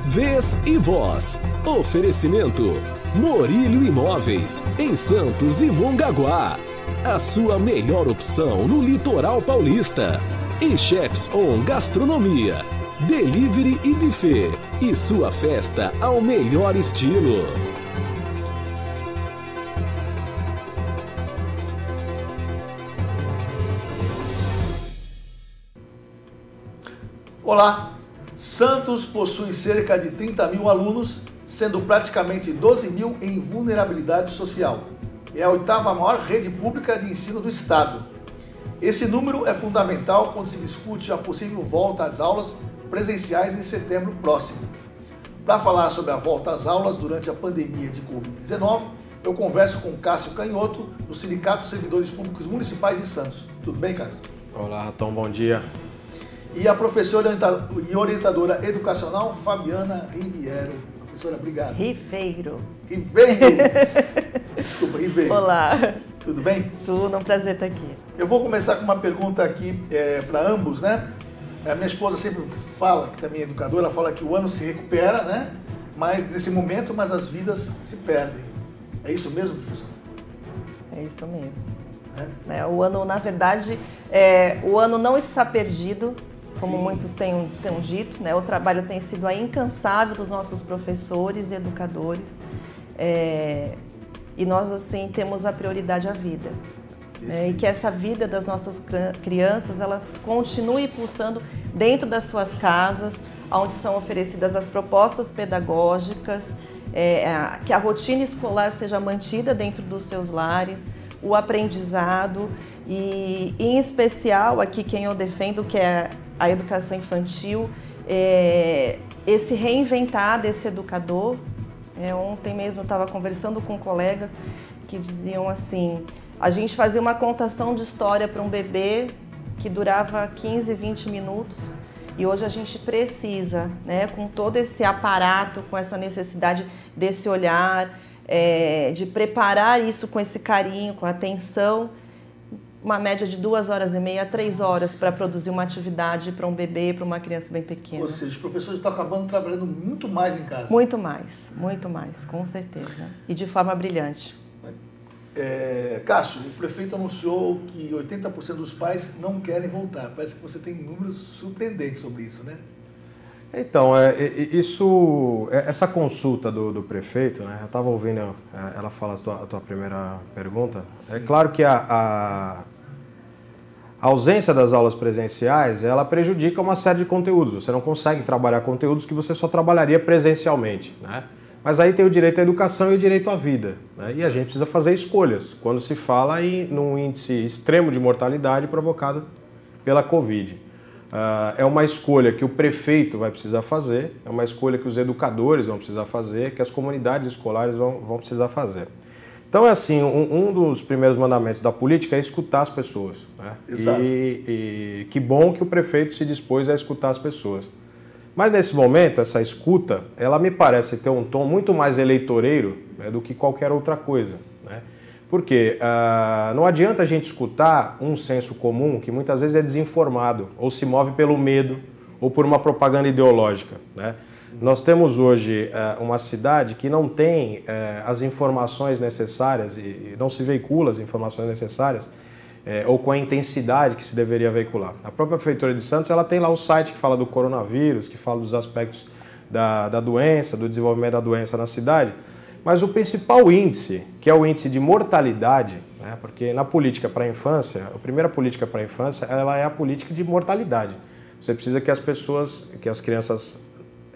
Vez e voz. Oferecimento Morílio Imóveis, em Santos e Mongaguá. A sua melhor opção no litoral paulista. E Chefs On Gastronomia, delivery e buffet. E sua festa ao melhor estilo. Olá! Santos possui cerca de 30 mil alunos, sendo praticamente 12 mil em vulnerabilidade social. É a 8ª maior rede pública de ensino do estado. Esse número é fundamental quando se discute a possível volta às aulas presenciais em setembro próximo. Para falar sobre a volta às aulas durante a pandemia de Covid-19, eu converso com Cássio Canhoto, do Sindicato dos Servidores Públicos Municipais de Santos. Tudo bem, Cássio? Olá, Tom, bom dia. E a professora e orientadora educacional, Fabiana Riviero. Professora, obrigado. Riveiro. Desculpa, Riveiro. Olá. Tudo bem? Tudo, um prazer estar aqui. Eu vou começar com uma pergunta aqui para ambos, né? A minha esposa sempre fala, que também é educadora, ela fala que o ano se recupera, né? Mas nesse momento, mas as vidas se perdem. É isso mesmo, professor? É isso mesmo. O ano, na verdade, o ano não está perdido, como muitos têm dito, né? O trabalho tem sido incansável dos nossos professores e educadores, e nós, assim, temos a prioridade à vida. E que essa vida das nossas crianças, ela continue pulsando dentro das suas casas, onde são oferecidas as propostas pedagógicas, que a rotina escolar seja mantida dentro dos seus lares, o aprendizado e, em especial, aqui quem eu defendo, que é a educação infantil, esse reinventar desse educador. Ontem mesmo eu estava conversando com colegas que diziam assim, a gente fazia uma contação de história para um bebê que durava 15, 20 minutos e hoje a gente precisa, né, com todo esse aparato, com essa necessidade desse olhar, de preparar isso com esse carinho, com atenção, uma média de 2h30 a 3 horas para produzir uma atividade para um bebê, para uma criança bem pequena. Ou seja, os professores estão acabando trabalhando muito mais em casa. Muito mais, com certeza. E de forma brilhante. Cássio, o prefeito anunciou que 80% dos pais não querem voltar. Parece que você tem números surpreendentes sobre isso, né? Então, essa consulta do prefeito, né? Eu estava ouvindo ela falar a tua primeira pergunta. Sim. É claro que a ausência das aulas presenciais, ela prejudica uma série de conteúdos. Você não consegue trabalhar conteúdos que você só trabalharia presencialmente, né? Mas aí tem o direito à educação e o direito à vida, né? E a gente precisa fazer escolhas quando se fala num índice extremo de mortalidade provocado pela Covid. É uma escolha que o prefeito vai precisar fazer, é uma escolha que os educadores vão precisar fazer, que as comunidades escolares vão precisar fazer. Então, é assim, um dos primeiros mandamentos da política é escutar as pessoas, né? Exato. E que bom que o prefeito se dispôs a escutar as pessoas. Mas, nesse momento, essa escuta, ela me parece ter um tom muito mais eleitoreiro, né, do que qualquer outra coisa, né? Porque não adianta a gente escutar um senso comum que muitas vezes é desinformado, ou se move pelo medo, ou por uma propaganda ideológica, né? Nós temos hoje uma cidade que não tem as informações necessárias e não se veicula as informações necessárias ou com a intensidade que se deveria veicular. A própria Prefeitura de Santos, ela tem lá o site que fala do coronavírus, que fala dos aspectos da doença, do desenvolvimento da doença na cidade, mas o principal índice, que é o índice de mortalidade, né, porque na política para a infância, a primeira política para a infância, ela é a política de mortalidade. Você precisa que as crianças,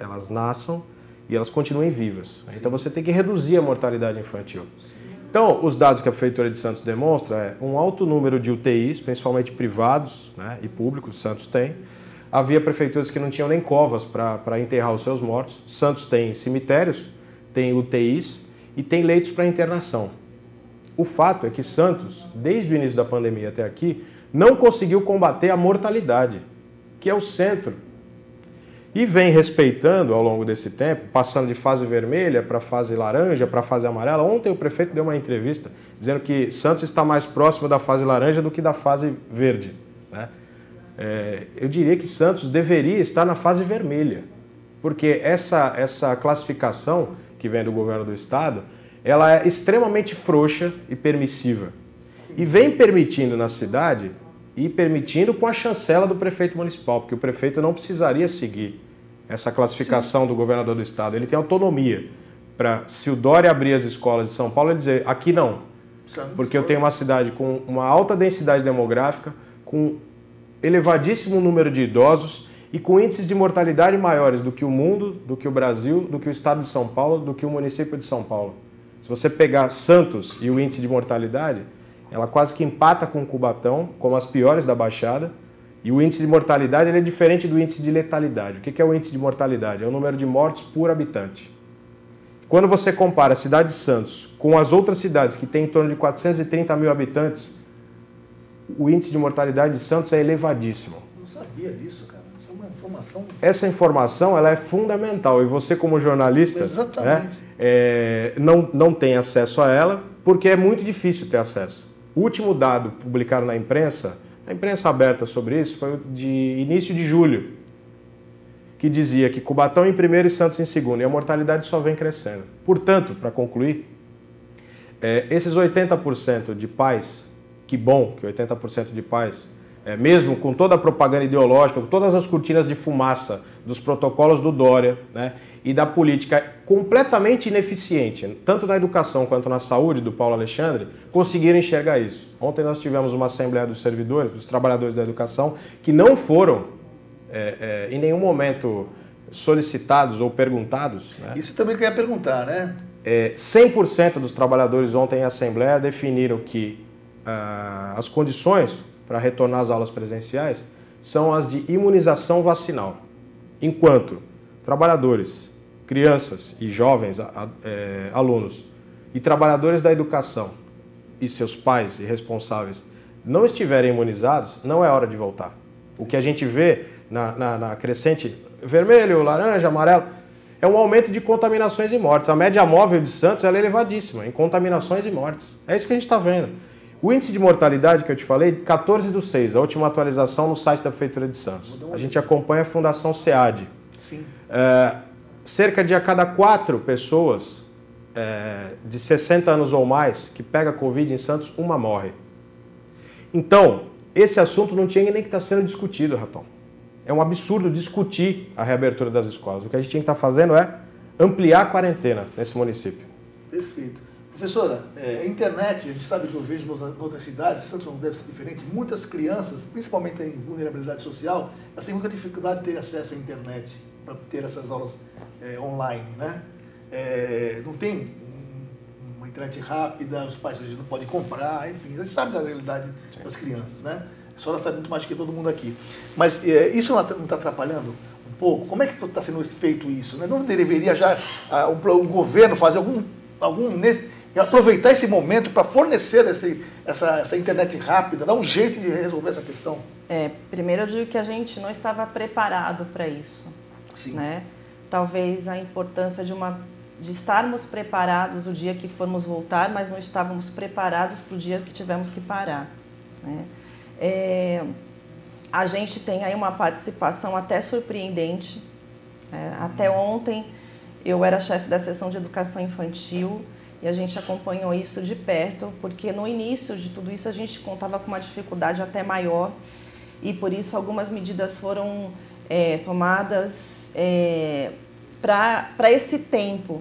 elas nasçam e elas continuem vivas. Sim. Então você tem que reduzir a mortalidade infantil. Sim. Então, os dados que a Prefeitura de Santos demonstra é um alto número de UTIs, principalmente privados, né, e públicos, Santos tem. Havia prefeituras que não tinham nem covas para enterrar os seus mortos. Santos tem cemitérios, tem UTIs e tem leitos para internação. O fato é que Santos, desde o início da pandemia até aqui, não conseguiu combater a mortalidade, que é o centro. E vem respeitando ao longo desse tempo, passando de fase vermelha para fase laranja, para fase amarela. Ontem o prefeito deu uma entrevista dizendo que Santos está mais próximo da fase laranja do que da fase verde, né? Eu diria que Santos deveria estar na fase vermelha. Porque essa classificação que vem do governo do estado, ela é extremamente frouxa e permissiva. E vem permitindo na cidade e permitindo com a chancela do prefeito municipal, porque o prefeito não precisaria seguir essa classificação do governador do estado. Ele tem autonomia para, se o Dória abrir as escolas de São Paulo, ele dizer, aqui não. Porque eu tenho uma cidade com uma alta densidade demográfica, com elevadíssimo número de idosos e com índices de mortalidade maiores do que o mundo, do que o Brasil, do que o estado de São Paulo, do que o município de São Paulo. Se você pegar Santos e o índice de mortalidade, ela quase que empata com Cubatão, como as piores da Baixada, e o índice de mortalidade ele é diferente do índice de letalidade. O que é o índice de mortalidade? É o número de mortos por habitante. Quando você compara a cidade de Santos com as outras cidades que têm em torno de 430 mil habitantes, o índice de mortalidade de Santos é elevadíssimo. Eu não sabia disso, cara. Isso é uma informação... Essa informação ela é fundamental e você, como jornalista, não tem acesso a ela porque é muito difícil ter acesso. O último dado publicado na imprensa aberta sobre isso, foi de início de julho, que dizia que Cubatão em primeiro e Santos em segundo, e a mortalidade só vem crescendo. Portanto, para concluir, esses 80% de pais, que bom que 80% de pais, mesmo com toda a propaganda ideológica, com todas as cortinas de fumaça dos protocolos do Dória, né, e da política completamente ineficiente, tanto na educação quanto na saúde do Paulo Alexandre, conseguiram enxergar isso. Ontem nós tivemos uma assembleia dos servidores, dos trabalhadores da educação, que não foram em nenhum momento solicitados ou perguntados. Né? Isso também que eu ia perguntar, né? 100% dos trabalhadores ontem em assembleia definiram que as condições para retornar às aulas presenciais são as de imunização vacinal. Enquanto trabalhadores, crianças e jovens alunos e trabalhadores da educação e seus pais e responsáveis não estiverem imunizados, não é hora de voltar. O que a gente vê na crescente vermelho, laranja, amarelo, é um aumento de contaminações e mortes. A média móvel de Santos ela é elevadíssima em contaminações e mortes. É isso que a gente está vendo. O índice de mortalidade que eu te falei, 14/6, a última atualização no site da Prefeitura de Santos. A gente acompanha a Fundação SEAD. Sim. Cerca de a cada 4 pessoas de 60 anos ou mais que pega Covid em Santos, uma morre. Então, esse assunto não tinha nem que estar sendo discutido, Ratão. É um absurdo discutir a reabertura das escolas. O que a gente tinha que estar fazendo é ampliar a quarentena nesse município. Perfeito. Professora, a internet, a gente sabe que eu vejo em outras cidades, Santos não deve ser diferente, muitas crianças, principalmente em vulnerabilidade social, elas têm muita dificuldade de ter acesso à internet para ter essas aulas online, né? Não tem uma internet rápida, os pais não podem comprar, enfim, a gente sabe da realidade das crianças, né? A senhora sabe muito mais que todo mundo aqui. Mas isso não está atrapalhando um pouco? Como é que está sendo feito isso? Né? Não deveria já o governo fazer aproveitar esse momento para fornecer essa internet rápida, dar um jeito de resolver essa questão? Primeiro eu digo que a gente não estava preparado para isso. Sim. Né? Talvez a importância de estarmos preparados o dia que formos voltar, mas não estávamos preparados para o dia que tivemos que parar. Né? A gente tem aí uma participação até surpreendente. Até ontem eu era chefe da seção de educação infantil e a gente acompanhou isso de perto, porque no início de tudo isso a gente contava com uma dificuldade até maior e por isso algumas medidas foram tomadas para esse tempo.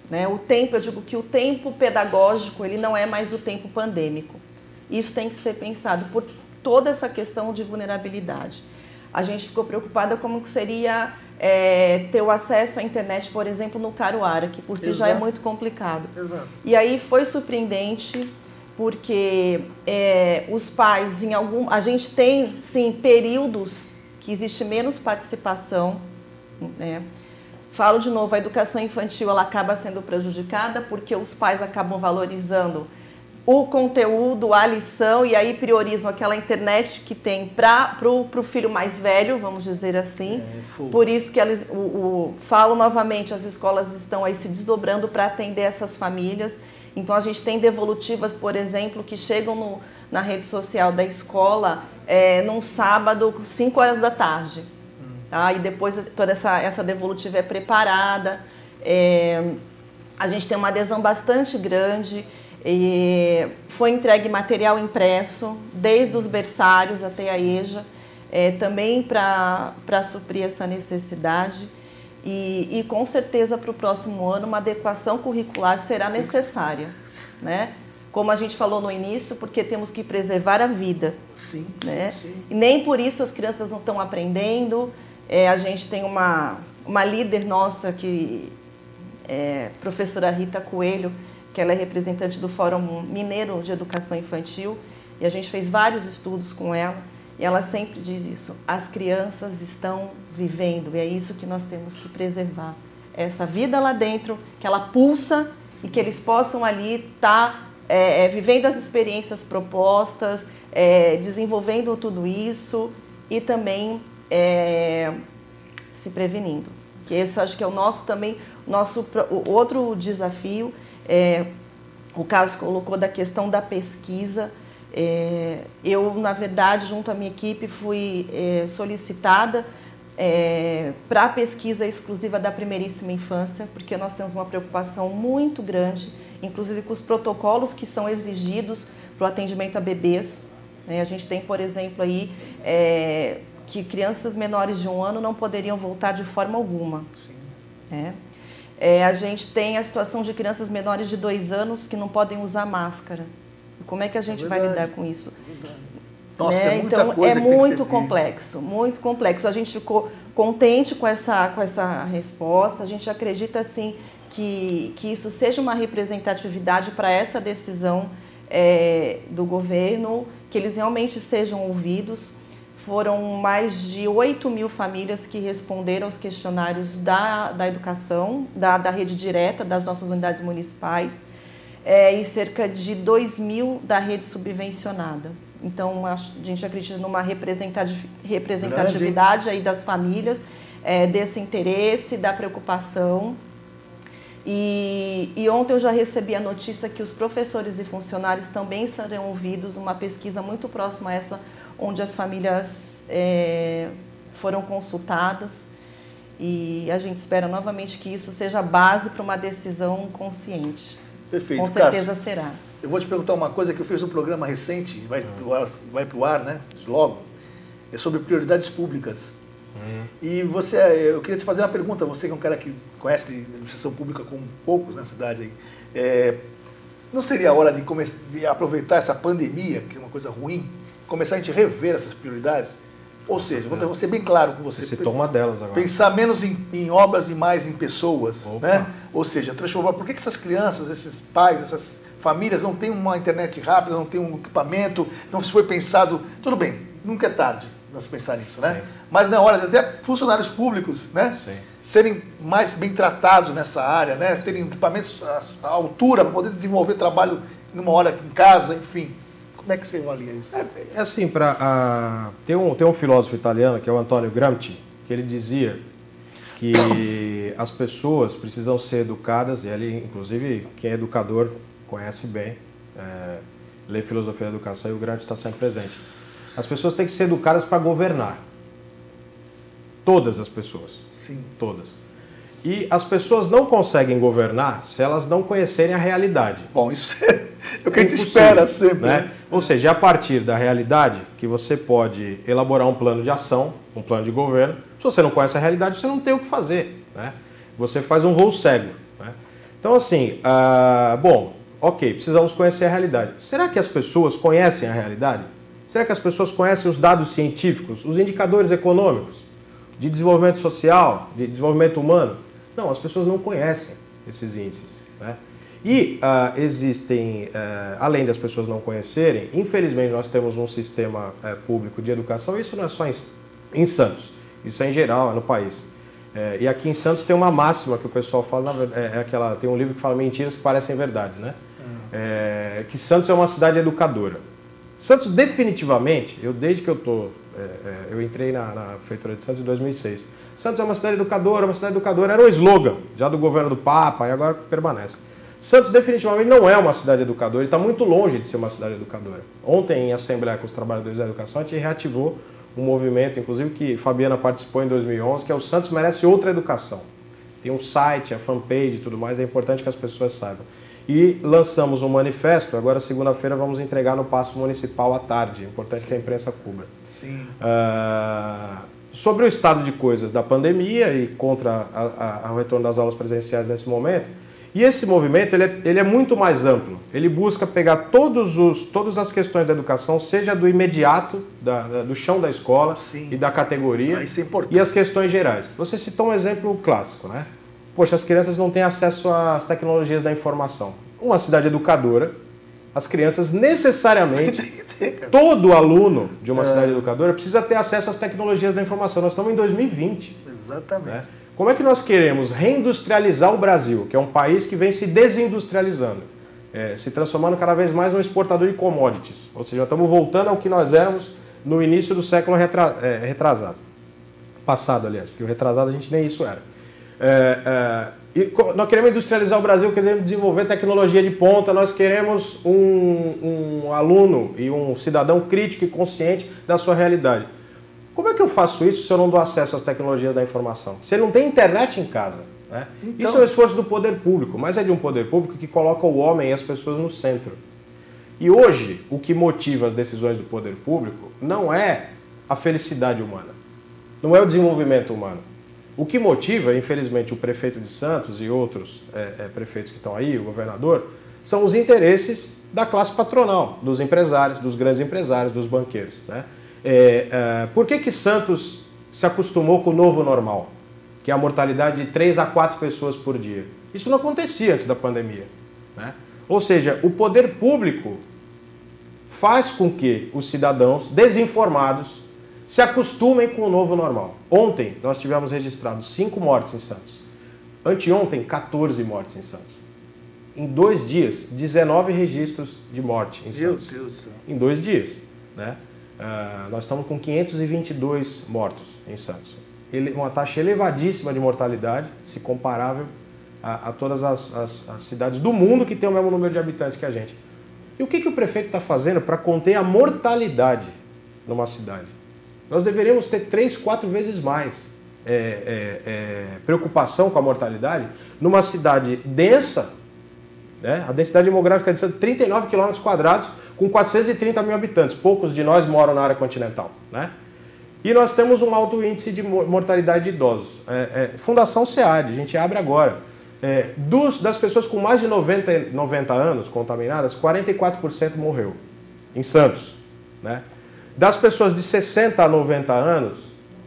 Né? O tempo, eu digo que o tempo pedagógico ele não é mais o tempo pandêmico. Isso tem que ser pensado por toda essa questão de vulnerabilidade. A gente ficou preocupada como que seria ter o acesso à internet, por exemplo, no Caruara, que por si Exato. já é muito complicado. Exato. E aí foi surpreendente, porque os pais, a gente tem, sim, períodos que existe menos participação. Né? Falo de novo, a educação infantil ela acaba sendo prejudicada porque os pais acabam valorizando o conteúdo, a lição, e aí priorizam aquela internet que tem para o filho mais velho, vamos dizer assim. Por isso que falo novamente, as escolas estão aí se desdobrando para atender essas famílias. Então a gente tem devolutivas, por exemplo, que chegam na rede social da escola num sábado, 5 horas da tarde. tá? E depois toda essa devolutiva é preparada. A gente tem uma adesão bastante grande. Foi entregue material impresso, desde os berçários até a EJA, também para suprir essa necessidade. E com certeza para o próximo ano uma adequação curricular será necessária, né? Como a gente falou no início, porque temos que preservar a vida. Sim, né? sim. E nem por isso as crianças não estão aprendendo. A gente tem uma líder nossa, que é professora Rita Coelho, que ela é representante do Fórum Mineiro de Educação Infantil, e a gente fez vários estudos com ela, e ela sempre diz isso: as crianças estão vivendo, e é isso que nós temos que preservar. Essa vida lá dentro, que ela pulsa, e que eles possam ali estar vivendo as experiências propostas, desenvolvendo tudo isso, e também se prevenindo. Que esse eu acho que é o nosso também, o outro desafio. O Carlos colocou da questão da pesquisa. Eu, na verdade, junto à minha equipe, fui solicitada para a pesquisa exclusiva da primeiríssima infância, porque nós temos uma preocupação muito grande, inclusive com os protocolos que são exigidos para o atendimento a bebês. A gente tem, por exemplo, aí que crianças menores de 1 ano não poderiam voltar de forma alguma. Sim. A gente tem a situação de crianças menores de 2 anos que não podem usar máscara. Como é que a gente vai lidar com isso? Nossa, é muita então, coisa que tem que muito ser complexo, muito complexo. A gente ficou contente com essa resposta. A gente acredita, assim, que isso seja uma representatividade para essa decisão do governo, que eles realmente sejam ouvidos. Foram mais de 8.000 famílias que responderam aos questionários da educação, da rede direta, das nossas unidades municipais, e cerca de 2.000 da rede subvencionada. Então, a gente acredita numa representatividade aí das famílias, desse interesse, da preocupação. E ontem eu já recebi a notícia que os professores e funcionários também serão ouvidos numa pesquisa muito próxima a essa, onde as famílias foram consultadas, e a gente espera novamente que isso seja base para uma decisão consciente. Perfeito. Com certeza Cássio, será. Eu vou te perguntar uma coisa que eu fiz um programa recente, vai para o ar, né? Logo, é sobre prioridades públicas. E eu queria te fazer uma pergunta, você que é um cara que conhece de administração pública com poucos na cidade aí, não seria a hora de aproveitar essa pandemia, que é uma coisa ruim, começar a gente rever essas prioridades? Ou seja, vou ser bem claro com você. Você toma delas agora. Pensar menos em obras e mais em pessoas, né? Ou seja, transformar. Por que essas crianças, esses pais, essas famílias não têm uma internet rápida, não têm um equipamento, não se foi pensado... Tudo bem, nunca é tarde nós pensar nisso, né? Sim. Mas na hora de até funcionários públicos, né? Sim. Serem mais bem tratados nessa área, né? Terem equipamentos à altura para poder desenvolver trabalho numa hora em casa, enfim. Como é que você avalia isso? É assim, tem um filósofo italiano, que é o Antonio Gramsci, que ele dizia que as pessoas precisam ser educadas, e ele, inclusive, quem é educador conhece bem, lê filosofia da educação, e o Gramsci está sempre presente. As pessoas têm que ser educadas para governar. Todas as pessoas. Sim. Todas. E as pessoas não conseguem governar se elas não conhecerem a realidade. Bom, isso é o que a gente espera sempre. Né? Ou seja, é a partir da realidade que você pode elaborar um plano de ação, um plano de governo. Se você não conhece a realidade, você não tem o que fazer. Né? Você faz um voo cego. Né? Então, assim, ok, precisamos conhecer a realidade. Será que as pessoas conhecem a realidade? Será que as pessoas conhecem os dados científicos, os indicadores econômicos, de desenvolvimento social, de desenvolvimento humano? Não, as pessoas não conhecem esses índices. Né? E existem, além das pessoas não conhecerem, infelizmente nós temos um sistema público de educação, isso não é só em Santos, isso é em geral, é no país. E aqui em Santos tem uma máxima que o pessoal fala, tem um livro que fala mentiras que parecem verdades, né? Que Santos é uma cidade educadora. Santos definitivamente, desde que eu entrei na Prefeitura de Santos em 2006, Santos é uma cidade educadora, era o slogan já do governo do Papa e agora permanece. Santos definitivamente não é uma cidade educadora e está muito longe de ser uma cidade educadora. Ontem, em assembleia com os trabalhadores da educação, a gente reativou um movimento, inclusive que Fabiana participou em 2011, que é o Santos Merece Outra Educação. Tem um site, a fanpage e tudo mais, é importante que as pessoas saibam. E lançamos um manifesto, agora segunda-feira vamos entregar no Paço Municipal à tarde, é importante que a imprensa cubra. Sim. Sobre o estado de coisas da pandemia e contra o retorno das aulas presenciais nesse momento. E esse movimento ele é muito mais amplo. Ele busca pegar todas as questões da educação, seja do imediato, do chão da escola e da categoria, isso é importante. E as questões gerais. Você citou um exemplo clássico, né? Poxa, as crianças não têm acesso às tecnologias da informação. Uma cidade educadora, as crianças necessariamente, todo aluno de uma cidade educadora precisa ter acesso às tecnologias da informação. Nós estamos em 2020. Exatamente. Né? Como é que nós queremos reindustrializar o Brasil, que é um país que vem se desindustrializando, se transformando cada vez mais num exportador de commodities? Ou seja, estamos voltando ao que nós éramos no início do século retrasado. Passado, aliás, porque o retrasado a gente nem isso era. E nós queremos industrializar o Brasil, queremos desenvolver tecnologia de ponta, nós queremos um aluno e um cidadão crítico e consciente da sua realidade. Como é que eu faço isso se eu não dou acesso às tecnologias da informação? Se ele não tem internet em casa, né? Então, isso é um esforço do poder público, mas é de um poder público que coloca o homem e as pessoas no centro. E hoje, o que motiva as decisões do poder público não é a felicidade humana, não é o desenvolvimento humano. O que motiva, infelizmente, o prefeito de Santos e outros prefeitos que estão aí, o governador, são os interesses da classe patronal, dos empresários, dos grandes empresários, dos banqueiros, né? Por que Santos se acostumou com o novo normal, que é a mortalidade de 3 a 4 pessoas por dia? Isso não acontecia antes da pandemia, né? Ou seja, o poder público faz com que os cidadãos desinformados se acostumem com o novo normal. Ontem nós tivemos registrados 5 mortes em Santos. Anteontem, 14 mortes em Santos. Em 2 dias, 19 registros de morte em Santos. Meu Deus do céu. Em 2 dias, né? Nós estamos com 522 mortos em Santos. Uma taxa elevadíssima de mortalidade, se comparável a todas as cidades do mundo que têm o mesmo número de habitantes que a gente. E o que o prefeito está fazendo para conter a mortalidade numa cidade? Nós deveríamos ter 3, 4 vezes mais preocupação com a mortalidade numa cidade densa, né? A densidade demográfica de 39 km², com 430 mil habitantes. Poucos de nós moram na área continental, né? E nós temos um alto índice de mortalidade de idosos. Fundação SEAD, a gente abre agora. Das pessoas com mais de 90 anos contaminadas, 44% morreu em Santos, né? Das pessoas de 60 a 90 anos,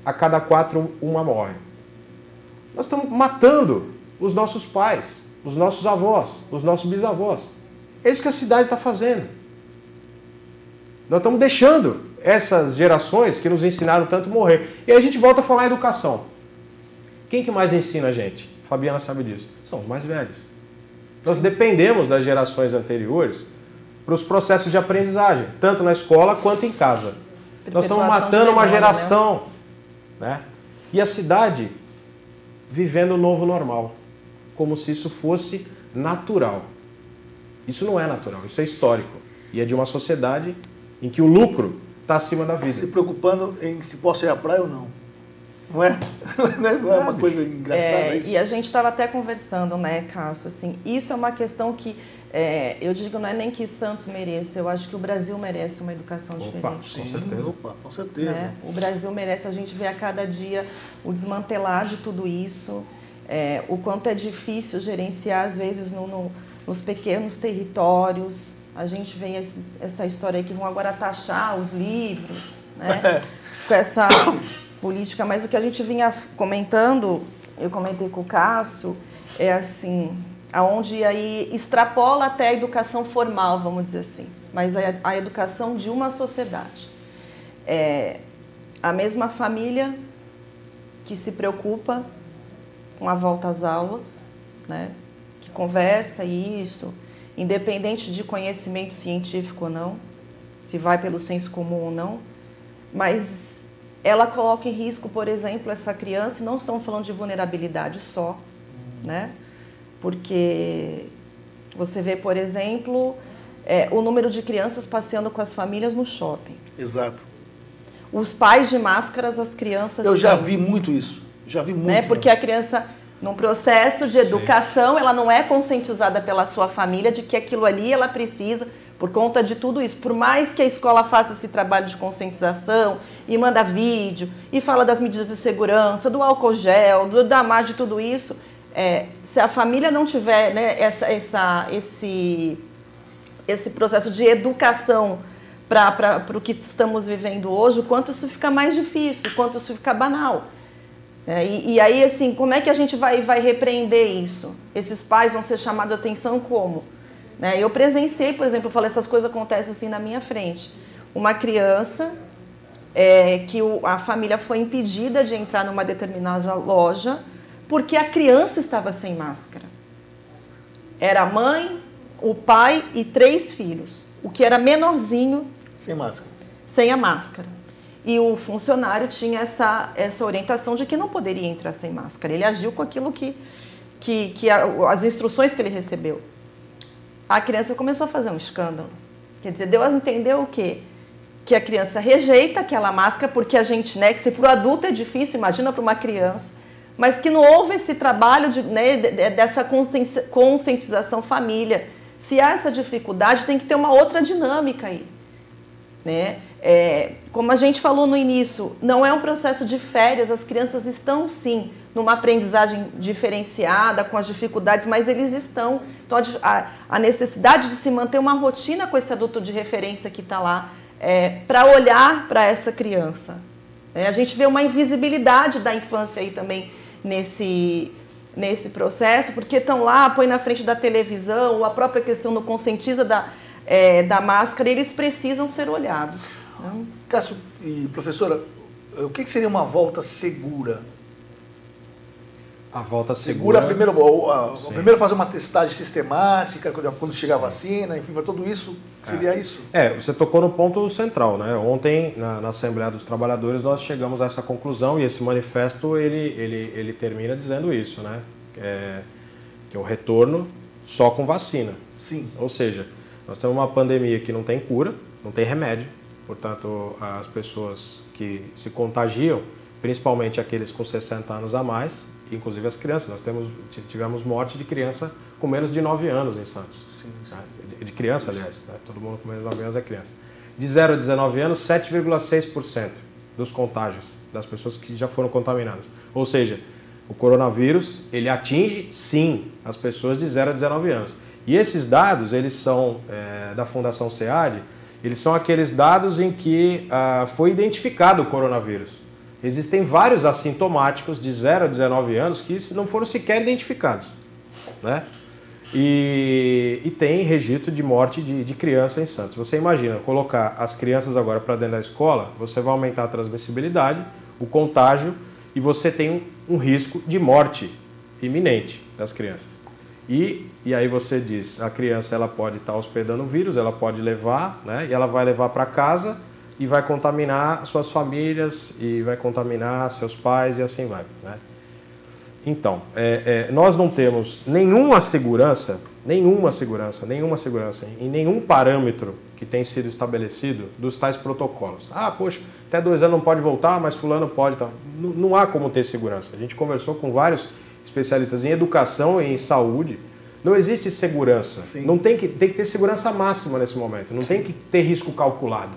a cada 4, uma morre. Nós estamos matando os nossos pais, os nossos avós, os nossos bisavós. É isso que a cidade está fazendo. Nós estamos deixando essas gerações que nos ensinaram tanto morrer. E aí a gente volta a falar em educação. Quem que mais ensina a gente? Fabiana sabe disso. São os mais velhos. Nós dependemos das gerações anteriores para os processos de aprendizagem, tanto na escola quanto em casa. Nós estamos matando uma geração, né? E a cidade vivendo o novo normal, como se isso fosse natural. Isso não é natural, isso é histórico. E é de uma sociedade em que o lucro está acima da vida. Se preocupando em se posso ir à praia ou não. Não é? Não é uma coisa engraçada isso? E a gente estava até conversando, né, Cássio? Assim, isso é uma questão que eu digo, não é nem que Santos mereça, eu acho que o Brasil merece uma educação diferente. Sim, com certeza. Com certeza. Né? O Brasil merece, a gente vê a cada dia o desmantelar de tudo isso, o quanto é difícil gerenciar, às vezes, nos pequenos territórios. A gente vê essa história aí que vão agora taxar os livros, né? Com essa política, mas o que a gente vinha comentando, eu comentei com o Cássio, é assim, aonde aí extrapola até a educação formal, vamos dizer assim, mas a educação de uma sociedade. A mesma família que se preocupa com a volta às aulas, né? Que conversa isso, independente de conhecimento científico ou não, se vai pelo senso comum ou não, mas ela coloca em risco, por exemplo, essa criança, e não estamos falando de vulnerabilidade só, né? Porque você vê, por exemplo, o número de crianças passeando com as famílias no shopping. Exato. os pais de máscaras, as crianças... Eu já vi muito isso. Já vi muito. Né? Porque a criança, num processo de educação, ela não é conscientizada pela sua família de que aquilo ali ela precisa, por conta de tudo isso. Por mais que a escola faça esse trabalho de conscientização e manda vídeo e fala das medidas de segurança, do álcool gel, da máscara, de tudo isso, se a família não tiver, né, esse processo de educação para o que estamos vivendo hoje, o quanto isso fica mais difícil, o quanto isso fica banal. E aí, assim, como é que a gente vai repreender isso? Esses pais vão ser chamados a atenção como? Eu presenciei, por exemplo, eu falei, essas coisas acontecem assim na minha frente. Uma criança que a família foi impedida de entrar numa determinada loja porque a criança estava sem máscara. Era a mãe, o pai e 3 filhos. O que era menorzinho... Sem máscara. Sem a máscara. E o funcionário tinha essa orientação de que não poderia entrar sem máscara. Ele agiu com aquilo as instruções que ele recebeu. A criança começou a fazer um escândalo. Quer dizer, deu a entender o quê? Que a criança rejeita aquela máscara porque a gente, né, que se para o adulto é difícil, imagina para uma criança, mas que não houve esse trabalho dessa conscientização família. Se há essa dificuldade, tem que ter uma outra dinâmica aí. Né? Como a gente falou no início, não é um processo de férias, as crianças estão sim numa aprendizagem diferenciada, com as dificuldades, mas eles estão. Então, a necessidade de se manter uma rotina com esse adulto de referência que está lá, para olhar para essa criança. A gente vê uma invisibilidade da infância aí também nesse processo, porque estão lá, põe na frente da televisão, ou a própria questão do conscientiza da máscara, eles precisam ser olhados. Né? Cássio e professora, o que seria uma volta segura? A volta segura... Primeiro fazer uma testagem sistemática, quando chegar a vacina, enfim, tudo isso, seria isso? Você tocou no ponto central, né? Ontem, na Assembleia dos Trabalhadores, nós chegamos a essa conclusão e esse manifesto, ele termina dizendo isso, né? Que é o retorno só com vacina. Sim. Ou seja, nós temos uma pandemia que não tem cura, não tem remédio, portanto, as pessoas que se contagiam, principalmente aqueles com 60 anos a mais, inclusive as crianças. Nós tivemos morte de criança com menos de 9 anos em Santos. Sim. De criança, aliás. Né? Todo mundo com menos de 9 anos é criança. De 0 a 19 anos, 7,6% dos contágios das pessoas que já foram contaminadas. Ou seja, o coronavírus, ele atinge, sim, as pessoas de 0 a 19 anos. E esses dados, eles são da Fundação SEAD, eles são aqueles dados em que foi identificado o coronavírus. Existem vários assintomáticos de 0 a 19 anos que não foram sequer identificados. Né? E tem registro de morte de criança em Santos. Você imagina, colocar as crianças agora para dentro da escola, você vai aumentar a transmissibilidade, o contágio, e você tem um risco de morte iminente das crianças. E aí você diz, a criança ela pode estar hospedando o vírus, ela pode levar, né, e ela vai levar para casa e vai contaminar suas famílias, e vai contaminar seus pais, e assim vai. Né? Então, nós não temos nenhuma segurança em nenhum parâmetro que tem sido estabelecido dos tais protocolos. Poxa, até 2 anos não pode voltar, mas fulano pode. Tá. Não há como ter segurança. A gente conversou com vários especialistas em educação e em saúde. Não existe segurança. Sim. Não tem que ter segurança máxima nesse momento. Não Sim. tem que ter risco calculado.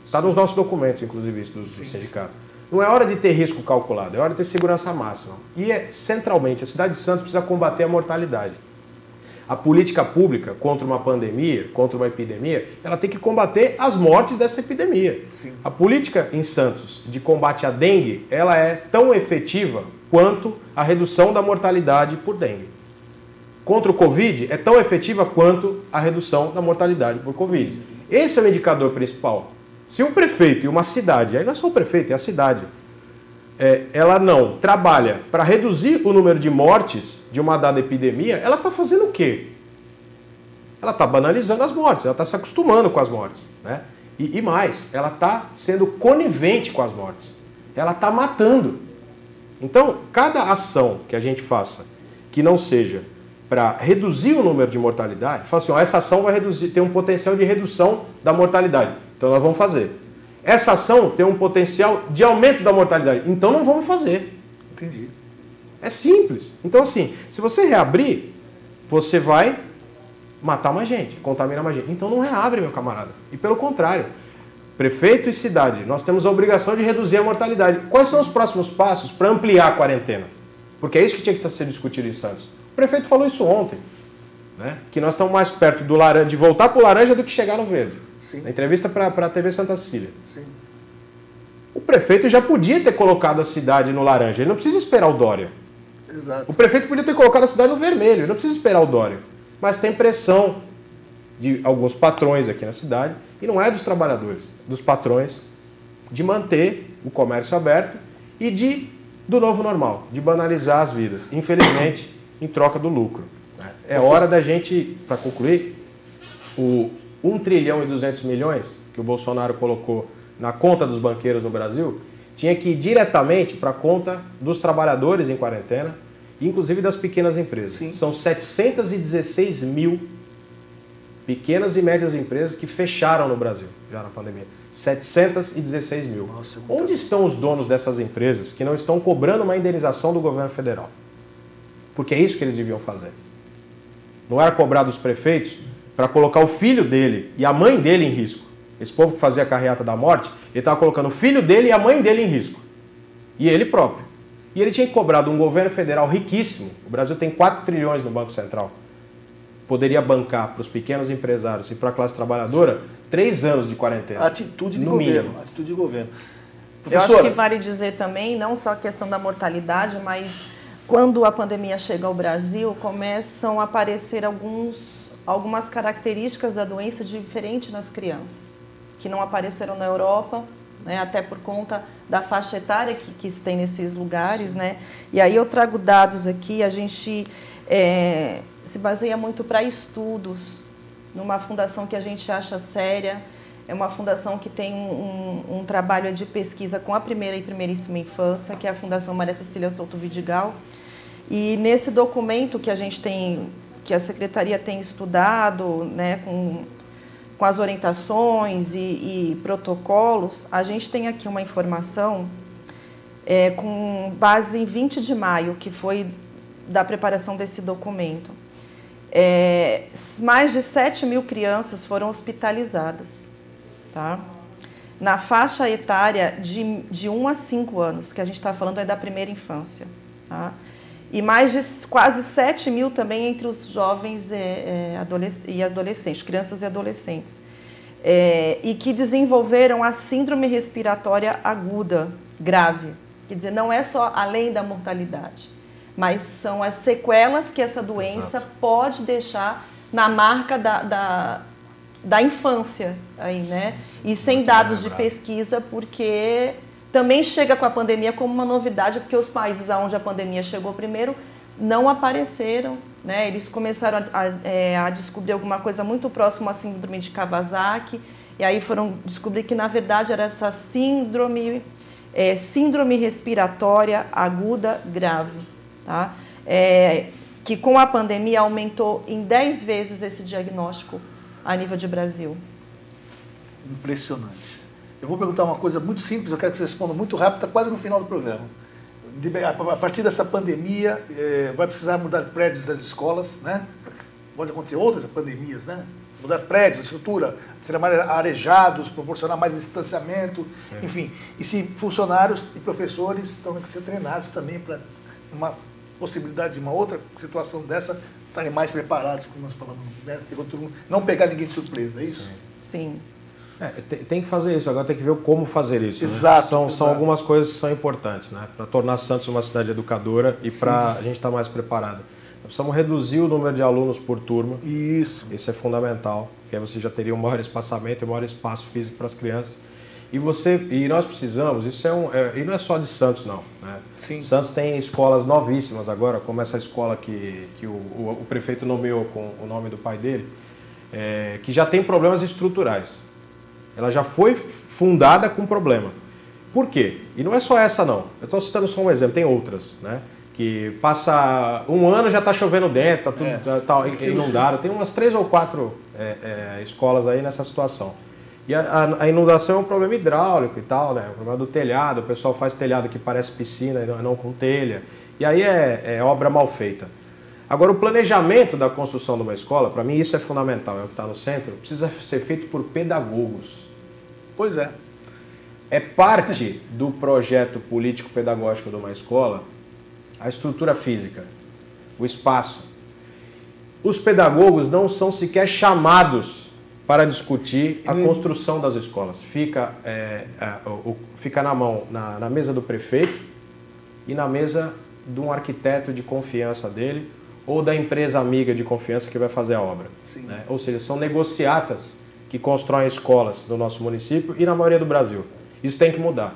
Está nos nossos documentos, inclusive, isso do sindicato. Não é hora de ter risco calculado, é hora de ter segurança máxima. E, centralmente, a cidade de Santos precisa combater a mortalidade. A política pública contra uma pandemia, contra uma epidemia, ela tem que combater as mortes dessa epidemia. Sim. A política em Santos de combate à dengue, ela é tão efetiva quanto a redução da mortalidade por dengue. Contra o Covid, é tão efetiva quanto a redução da mortalidade por Covid. Esse é o indicador principal. Se um prefeito e uma cidade, aí não é só o prefeito, é a cidade, ela não trabalha para reduzir o número de mortes de uma dada epidemia, ela está fazendo o quê? Ela está banalizando as mortes, ela está se acostumando com as mortes. Né? E mais, ela está sendo conivente com as mortes. Ela está matando. Então, cada ação que a gente faça que não seja para reduzir o número de mortalidade, fala assim, essa ação vai ter um potencial de redução da mortalidade. Então nós vamos fazer. essa ação tem um potencial de aumento da mortalidade. Então não vamos fazer. Entendi. É simples. Então assim, se você reabrir, você vai matar mais gente, contaminar mais gente. Então não reabre, meu camarada. E pelo contrário, prefeito e cidade, nós temos a obrigação de reduzir a mortalidade. Quais são os próximos passos para ampliar a quarentena? Porque é isso que tinha que ser discutido em Santos. O prefeito falou isso ontem, né? Que nós estamos mais perto do laranja, de voltar para o laranja do que chegar no verde. Sim. Na entrevista para a TV Santa Cecília. Sim. O prefeito já podia ter colocado a cidade no laranja, ele não precisa esperar o Dória. Exato. O prefeito podia ter colocado a cidade no vermelho, ele não precisa esperar o Dória. Mas tem pressão de alguns patrões aqui na cidade, e não é dos trabalhadores, dos patrões, de manter o comércio aberto e do novo normal, de banalizar as vidas, infelizmente, em troca do lucro. É hora da gente, para concluir, o 1 trilhão e 200 milhões que o Bolsonaro colocou na conta dos banqueiros no Brasil, tinha que ir diretamente para a conta dos trabalhadores em quarentena, inclusive das pequenas empresas. Sim. São 716 mil pequenas e médias empresas que fecharam no Brasil, já na pandemia. 716 mil. Nossa, onde estão os donos dessas empresas que não estão cobrando uma indenização do governo federal? Porque é isso que eles deviam fazer. Não era cobrar dos prefeitos para colocar o filho dele e a mãe dele em risco. Esse povo que fazia a carreata da morte, ele estava colocando o filho dele e a mãe dele em risco. E ele próprio. E ele tinha que cobrar de um governo federal riquíssimo. O Brasil tem 4 trilhões no Banco Central. Poderia bancar para os pequenos empresários e para a classe trabalhadora 3 anos de quarentena. Atitude de no governo. mínimo. Atitude de governo. Eu acho que vale dizer também, não só a questão da mortalidade, mas quando a pandemia chega ao Brasil, começam a aparecer algumas características da doença diferentes nas crianças, que não apareceram na Europa, né, até por conta da faixa etária que se tem nesses lugares, né? E aí eu trago dados aqui, a gente se baseia muito para estudos, numa fundação que a gente acha séria, é uma fundação que tem um trabalho de pesquisa com a primeira e primeiríssima infância, que é a Fundação Maria Cecília Souto Vidigal. E nesse documento que a gente tem, que a Secretaria tem estudado, né, com as orientações e protocolos, a gente tem aqui uma informação com base em 20 de maio, que foi da preparação desse documento. Mais de 7 mil crianças foram hospitalizadas, tá? Na faixa etária de 1 a 5 anos, que a gente está falando é da primeira infância, tá? E mais de quase 7 mil também entre os jovens e adolescentes, crianças e adolescentes, e que desenvolveram a síndrome respiratória aguda, grave. Quer dizer, não é só além da mortalidade, mas são as sequelas que essa doença pode deixar na marca da infância, aí, né? E sem dados de pesquisa, porque também chega com a pandemia como uma novidade, porque os países onde a pandemia chegou primeiro não apareceram, né? Eles começaram a descobrir alguma coisa muito próxima à síndrome de Kawasaki, e aí foram descobrir que, na verdade, era essa síndrome respiratória aguda grave, tá? Que com a pandemia aumentou em 10 vezes esse diagnóstico a nível de Brasil. Impressionante. Eu vou perguntar uma coisa muito simples, eu quero que você responda muito rápido, está quase no final do programa. A partir dessa pandemia, vai precisar mudar prédios das escolas, né? Pode acontecer outras pandemias, né? Mudar prédios, estrutura, serem mais arejados, proporcionar mais distanciamento, enfim. E se funcionários e professores estão que ser treinados também para uma possibilidade de uma outra situação dessa, estarem mais preparados, como nós falamos, né? Não pegar ninguém de surpresa, é isso? Sim. Tem que fazer isso, agora tem que ver como fazer isso. Exato, né? São algumas coisas que são importantes, né? Para tornar Santos uma cidade educadora e para a gente estar mais preparado. Nós precisamos reduzir o número de alunos por turma. Isso. Isso é fundamental, porque aí você já teria um maior espaçamento e um maior espaço físico para as crianças. E nós precisamos, e não é só de Santos, não. Né? Sim. Santos tem escolas novíssimas agora, como essa escola que o prefeito nomeou com o nome do pai dele, que já tem problemas estruturais. Ela já foi fundada com problema. Por quê? E não é só essa, não. Eu estou citando só um exemplo, tem outras, né? Que passa um ano já está chovendo dentro, está tudo inundado. Tem umas 3 ou 4 escolas aí nessa situação. E a inundação é um problema hidráulico e tal, né? O problema do telhado, o pessoal faz telhado que parece piscina e não com telha. E aí é obra mal feita. Agora, o planejamento da construção de uma escola, para mim isso é fundamental, é o que está no centro, precisa ser feito por pedagogos. Pois é. É parte do projeto político-pedagógico de uma escola a estrutura física, o espaço. Os pedagogos não são sequer chamados para discutir a construção das escolas. Fica na mão, na mesa do prefeito e na mesa de um arquiteto de confiança dele ou da empresa amiga de confiança que vai fazer a obra. Né? Ou seja, são negociatas que constroem escolas no nosso município e na maioria do Brasil. Isso tem que mudar.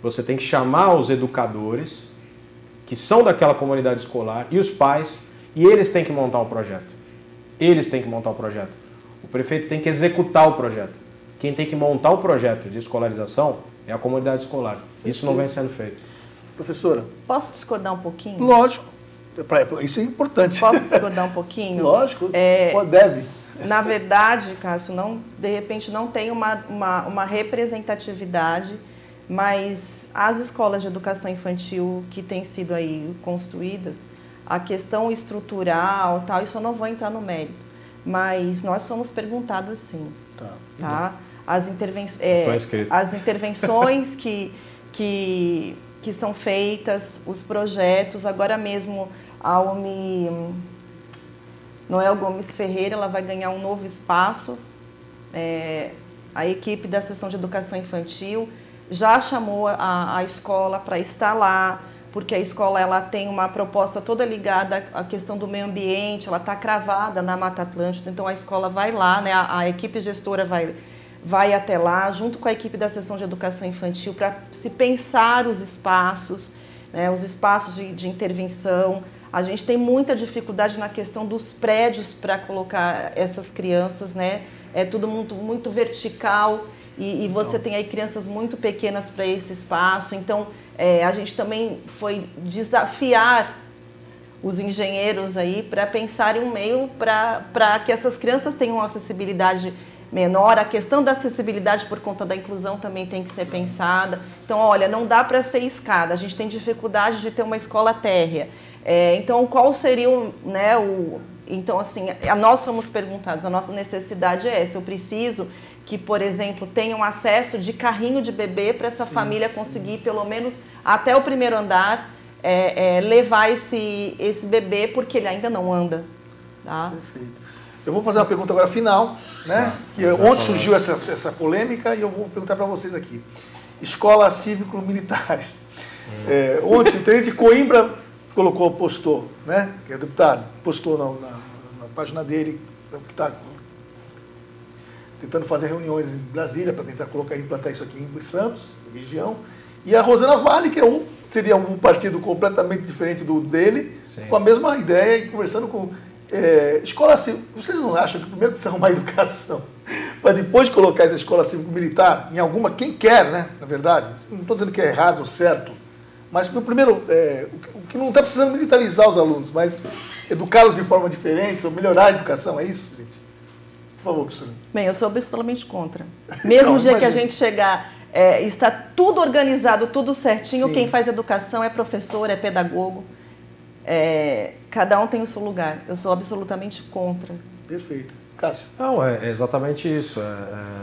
Você tem que chamar os educadores que são daquela comunidade escolar e os pais, e eles têm que montar um projeto. Eles têm que montar o projeto. O prefeito tem que executar o projeto. Quem tem que montar o projeto de escolarização é a comunidade escolar. Isso não vem sendo feito. Professora? Posso discordar um pouquinho? Lógico. Isso é importante. Posso discordar um pouquinho? Lógico, deve. Na verdade, Cássio, de repente não tem uma representatividade, mas as escolas de educação infantil que têm sido aí construídas, a questão estrutural, tal, isso eu não vou entrar no mérito, mas nós somos perguntados sim. Tá? As intervenções que são feitas, os projetos, agora mesmo a Noel Gomes Ferreira, ela vai ganhar um novo espaço, a equipe da seção de educação infantil já chamou a escola para estar lá, porque a escola ela tem uma proposta toda ligada à questão do meio ambiente, ela está cravada na Mata Atlântica, então a escola vai lá, né, a equipe gestora vai até lá, junto com a equipe da seção de educação infantil, para se pensar os espaços, né, os espaços de intervenção. A gente tem muita dificuldade na questão dos prédios para colocar essas crianças, né? É tudo muito vertical e você tem aí crianças muito pequenas para esse espaço. Então, a gente também foi desafiar os engenheiros aí para pensar em um meio para que essas crianças tenham uma acessibilidade menor. A questão da acessibilidade por conta da inclusão também tem que ser pensada. Então, olha, não dá para ser escada. A gente tem dificuldade de ter uma escola térrea. Então, qual seria Então, assim, nós somos perguntados, a nossa necessidade é essa. Eu preciso que, por exemplo, tenham acesso de carrinho de bebê para essa família conseguir, pelo menos até o primeiro andar, levar esse bebê, porque ele ainda não anda. Tá? Perfeito. Eu vou fazer uma pergunta agora final, né? Onde surgiu essa polêmica, e eu vou perguntar para vocês aqui. Escola Cívico-Militares. Ontem o tenente Coimbra postou, né? Que é deputado, postou na página dele, que está tentando fazer reuniões em Brasília para tentar implantar isso aqui em Santos, região. E a Rosana Vale, que seria um partido completamente diferente do dele, sim, com a mesma ideia, e conversando com escola civil. Vocês não acham que primeiro precisa arrumar educação para depois colocar essa escola cívico-militar em alguma, quem quer, né? Na verdade, não estou dizendo que é errado ou certo, mas primeiro, o que não está precisando militarizar os alunos, mas educá-los de forma diferente, ou melhorar a educação, é isso, gente? Por favor, professora. Bem, eu sou absolutamente contra. Mesmo dia que a gente chegar, está tudo organizado, tudo certinho, sim, quem faz educação é professor, é pedagogo, cada um tem o seu lugar. Eu sou absolutamente contra. Perfeito. Cássio? Não, é exatamente isso.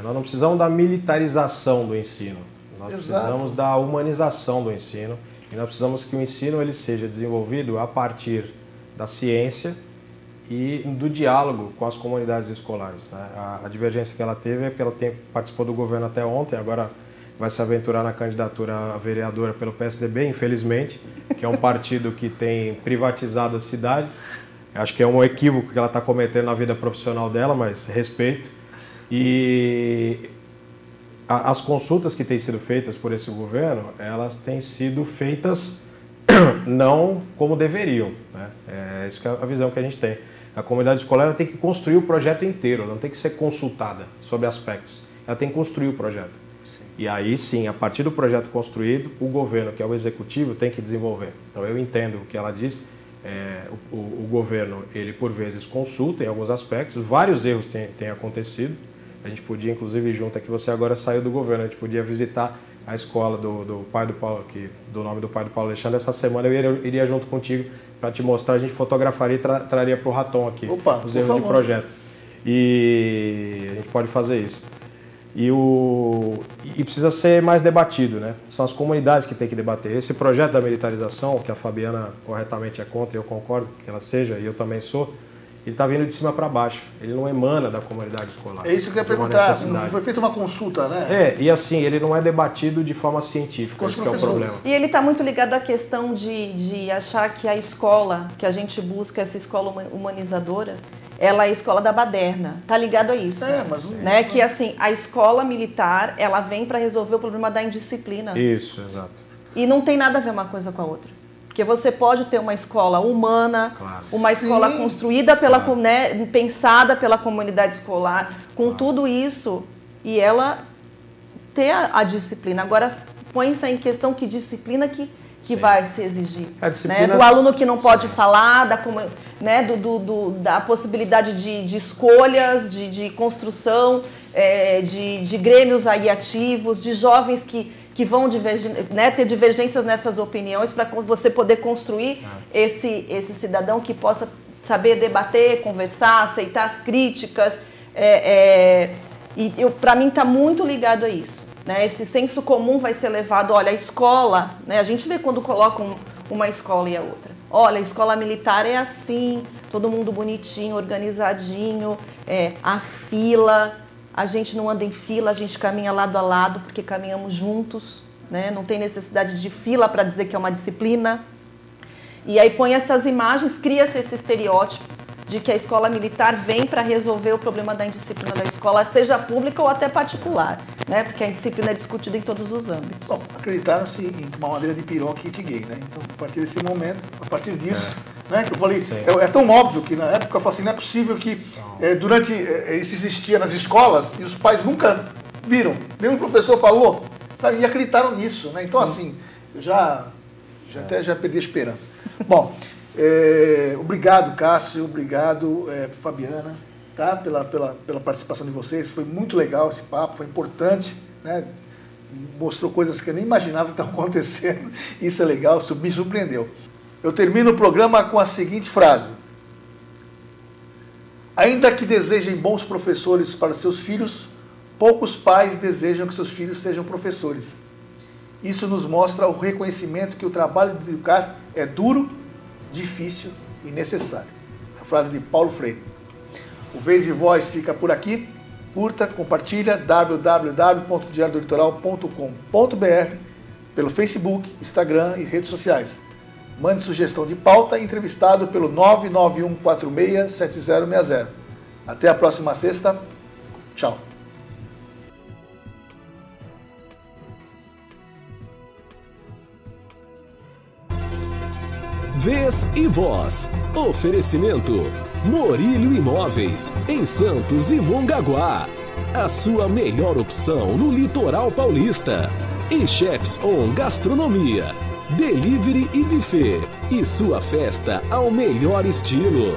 Nós não precisamos da militarização do ensino. Nós precisamos da humanização do ensino. E nós precisamos que o ensino ele seja desenvolvido a partir da ciência e do diálogo com as comunidades escolares. Né? A divergência que ela teve é que ela participou do governo até ontem, agora vai se aventurar na candidatura a vereadora pelo PSDB, infelizmente, que é um partido que tem privatizado a cidade. Acho que é um equívoco que ela está cometendo na vida profissional dela, mas respeito. E as consultas que têm sido feitas por esse governo, elas têm sido feitas não como deveriam. Né? Isso que é a visão que a gente tem. A comunidade escolar ela tem que construir o projeto inteiro, ela não tem que ser consultada sobre aspectos. Ela tem que construir o projeto. Sim. E aí sim, a partir do projeto construído, o governo, que é o executivo, tem que desenvolver. Então eu entendo o que ela disse. O governo, ele por vezes consulta em alguns aspectos, vários erros têm acontecido, A gente podia, inclusive, ir junto, é que você agora saiu do governo, a gente podia visitar a escola do pai do Paulo, do nome do pai do Paulo Alexandre. Essa semana eu iria junto contigo para te mostrar, a gente fotografaria e traria para o Raton aqui, os erros de projeto. E a gente pode fazer isso. E precisa ser mais debatido, né? São as comunidades que têm que debater. Esse projeto da militarização, que a Fabiana corretamente é contra, e eu concordo que ela seja, e eu também sou, ele está vindo de cima para baixo. Ele não emana da comunidade escolar. É isso que eu ia perguntar. Foi feita uma consulta, né? E assim, ele não é debatido de forma científica. Esse é o problema. E ele está muito ligado à questão de achar que a escola, que a gente busca, essa escola humanizadora, ela é a escola da baderna. Está ligado a isso. Né? Que assim, a escola militar, ela vem para resolver o problema da indisciplina. Isso, exato. E não tem nada a ver uma coisa com a outra. Porque você pode ter uma escola humana, uma escola construída, pensada pela comunidade escolar, com tudo isso, e ela ter a disciplina. Agora, põe-se em questão que disciplina que vai se exigir. Né? Do aluno que não pode falar, da possibilidade de escolhas, de construção, de grêmios aí ativos, de jovens que vão ter divergências nessas opiniões para você poder construir esse cidadão que possa saber debater, conversar, aceitar as críticas. Para mim está muito ligado a isso. Né? Esse senso comum vai ser levado, olha, a escola, né? A gente vê quando colocam uma escola e a outra. Olha, a escola militar é assim, todo mundo bonitinho, organizadinho, a fila... A gente não anda em fila, a gente caminha lado a lado porque caminhamos juntos, né? Não tem necessidade de fila para dizer que é uma disciplina. E aí põe essas imagens, cria-se esse estereótipo de que a escola militar vem para resolver o problema da indisciplina da escola, seja pública ou até particular, né? Porque a indisciplina é discutida em todos os âmbitos. Bom, acreditaram-se em uma madeira de piroca e kit gay, né? Então, a partir desse momento, a partir disso... Né, que eu falei, é tão óbvio que na época eu falei assim, não é possível que durante isso existia nas escolas e os pais nunca viram, nenhum professor falou, sabe, e acreditaram nisso, né? Então assim, eu já perdi a esperança. Bom, obrigado Cássio, obrigado Fabiana, tá? pela participação de vocês, foi muito legal esse papo, foi importante, né? Mostrou coisas que eu nem imaginava que estavam acontecendo, isso é legal, isso me surpreendeu. Eu termino o programa com a seguinte frase: ainda que desejem bons professores para seus filhos, poucos pais desejam que seus filhos sejam professores. Isso nos mostra o reconhecimento que o trabalho de educar é duro, difícil e necessário. A frase de Paulo Freire. O Vez e Voz fica por aqui. Curta, compartilha, www.diariodolitoral.com.br, pelo Facebook, Instagram e redes sociais. Mande sugestão de pauta, entrevistado pelo 991467060. Até a próxima sexta. Tchau. Vez e Voz. Oferecimento Morílio Imóveis, em Santos e Mongaguá. A sua melhor opção no litoral paulista. E Chefs On Gastronomia. Delivery e buffet. E sua festa ao melhor estilo.